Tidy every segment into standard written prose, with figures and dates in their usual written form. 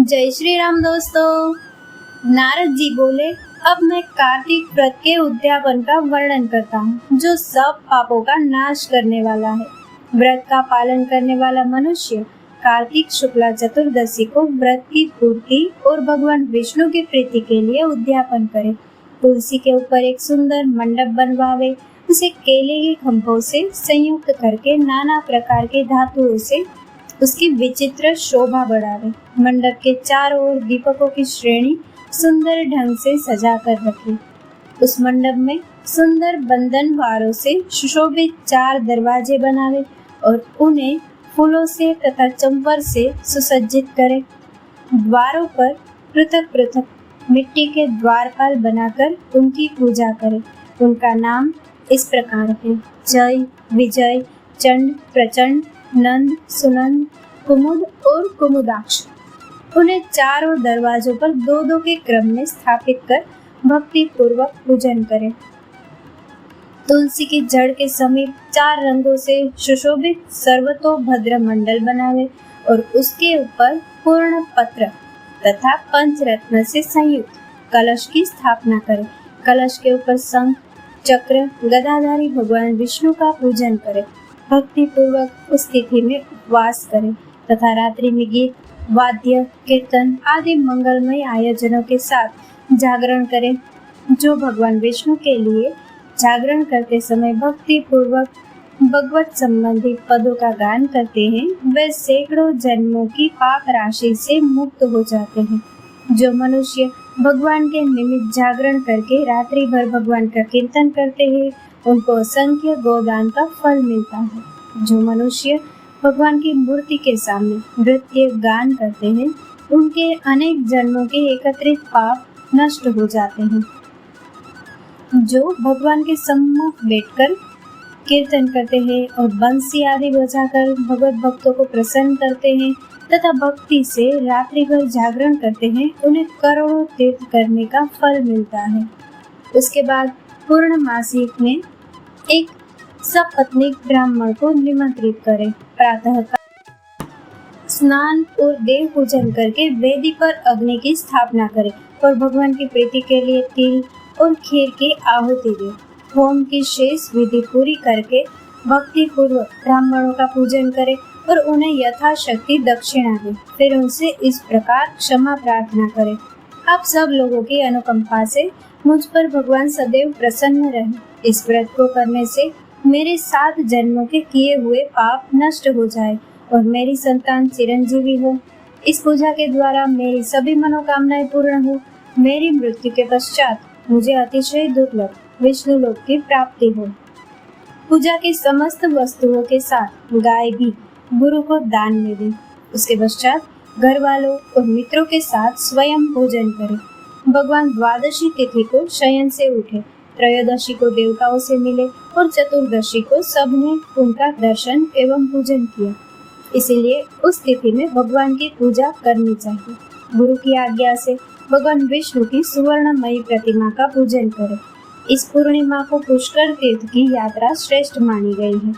जय श्री राम दोस्तों। नारद जी बोले, अब मैं कार्तिक व्रत के उद्यापन का वर्णन करता हूँ, जो सब पापों का नाश करने वाला है। व्रत का पालन करने वाला मनुष्य कार्तिक शुक्ला चतुर्दशी को व्रत की पूर्ति और भगवान विष्णु की प्रीति के लिए उद्यापन करे। तुलसी के ऊपर एक सुंदर मंडप बनवावे, उसे केले के खंभों से संयुक्त करके नाना प्रकार के धातुओं से उसकी विचित्र शोभा बढ़ावे। मंडप के चारों ओर दीपकों की श्रेणी सुंदर ढंग से सजा कर रखे। उस मंडप में सुंदर बंधनवारों से सुशोभित 4 दरवाजे बनावे और उन्हें फूलों से तथा चंपर से सुसज्जित करे। द्वारों पर पृथक पृथक मिट्टी के द्वारपाल बनाकर उनकी पूजा करे। उनका नाम इस प्रकार है: जय, विजय, चंड, प्रचंड, नंद, सुनंद, कुमुद और कुमुदाक्ष। उन्हें चारों दरवाजों पर 2-2 के क्रम में स्थापित कर भक्ति पूर्वक पूजन करें। तुलसी की जड़ के समीप 4 रंगों से सुशोभित सर्वतोभद्र मंडल बनावे और उसके ऊपर पूर्ण पत्र तथा पंचरत्न से संयुक्त कलश की स्थापना करें। कलश के ऊपर शंख, चक्र, गदाधारी भगवान विष्णु का पूजन करें। भक्ति पूर्वक उस तिथि में उपवास करें तथा रात्रि में गीत, वाद्य, कीर्तन आदि मंगलमय आयोजनों के साथ जागरण करें। जो भगवान विष्णु के लिए जागरण करते समय भक्ति पूर्वक भगवत संबंधी पदों का गान करते हैं, वे सैकड़ों जन्मों की पाप राशि से मुक्त हो जाते हैं। जो मनुष्य भगवान के निमित्त जागरण करके रात्रि भर भगवान का कीर्तन करते हैं, उनको असंख्य गोदान का फल मिलता है। जो मनुष्य भगवान की मूर्ति के सामने नृत्य गान करते हैं, उनके अनेक जन्मों के एकत्रित पाप नष्ट हो जाते हैं। जो भगवान के सम्मुख बैठकर कीर्तन करते हैं और बंसी आदि बजाकर भगवत भक्तों को प्रसन्न करते हैं तथा भक्ति से रात्रि भर जागरण करते हैं, उन्हें करोड़ों तीर्थ करने का फल मिलता है। उसके बाद पूर्णमासी में एक सपत्नीक ब्राह्मण को निमंत्रित करें। प्रातः काल स्नान और देव पूजन करके वेदी पर अग्नि की स्थापना करें और भगवान की प्रीति के लिए तिल और खीर की आहुति दें। होम की शेष विधि पूरी करके भक्ति पूर्वक ब्राह्मणों का पूजन करें और उन्हें यथाशक्ति दक्षिणा दें। फिर उनसे इस प्रकार क्षमा प्रार्थना करें: आप सब लोगों की अनुकंपा से मुझ पर भगवान सदैव प्रसन्न रहे। इस व्रत को करने से मेरे 7 जन्मों के किए हुए पाप नष्ट हो जाए और मेरी संतान चिरंजीवी हो। इस पूजा के द्वारा मेरी सभी मनोकामनाएं पूर्ण हो। मेरी मृत्यु के पश्चात मुझे अतिशय दुर्लभ विष्णु लोक की प्राप्ति हो। पूजा की समस्त वस्तुओं के साथ गाय भी गुरु को दान में दें। उसके पश्चात घर वालों और मित्रों के साथ स्वयं भोजन करें। भगवान द्वादशी तिथि को शयन से उठे, त्रयोदशी को देवताओं से मिले और चतुर्दशी को सबने उनका दर्शन एवं पूजन किया। इसीलिए उस तिथि में भगवान की पूजा करनी चाहिए। गुरु की आज्ञा से भगवान विष्णु की सुवर्णमयी प्रतिमा का पूजन करें। इस पूर्णिमा को पुष्कर तीर्थ की यात्रा श्रेष्ठ मानी गई है।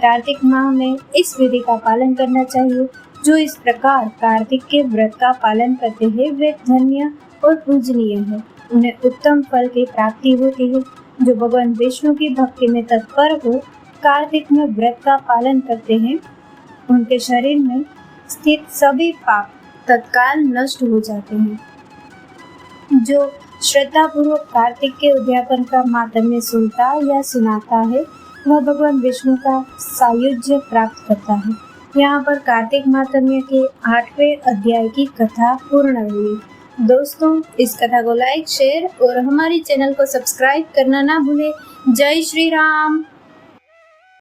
कार्तिक माह में इस विधि का पालन करना चाहिए। जो इस प्रकार कार्तिक के व्रत का पालन करते हैं, वे धन्य और पूजनीय है। उन्हें उत्तम फल की प्राप्ति होती है। जो भगवान विष्णु की भक्ति में तत्पर हो कार्तिक में व्रत का पालन करते हैं, उनके शरीर में स्थित सभी पाप तत्काल नष्ट हो जाते हैं। जो श्रद्धा पूर्वक कार्तिक के उद्यापन का मातम्य सुनता या सुनाता है, वह भगवान विष्णु का सायुज्य प्राप्त करता है। यहाँ पर कार्तिक मातम्य के 8वें अध्याय की कथा पूर्ण हुई। दोस्तों, इस कथा को लाइक, शेयर और हमारी चैनल को सब्सक्राइब करना ना भूलें। जय श्री राम।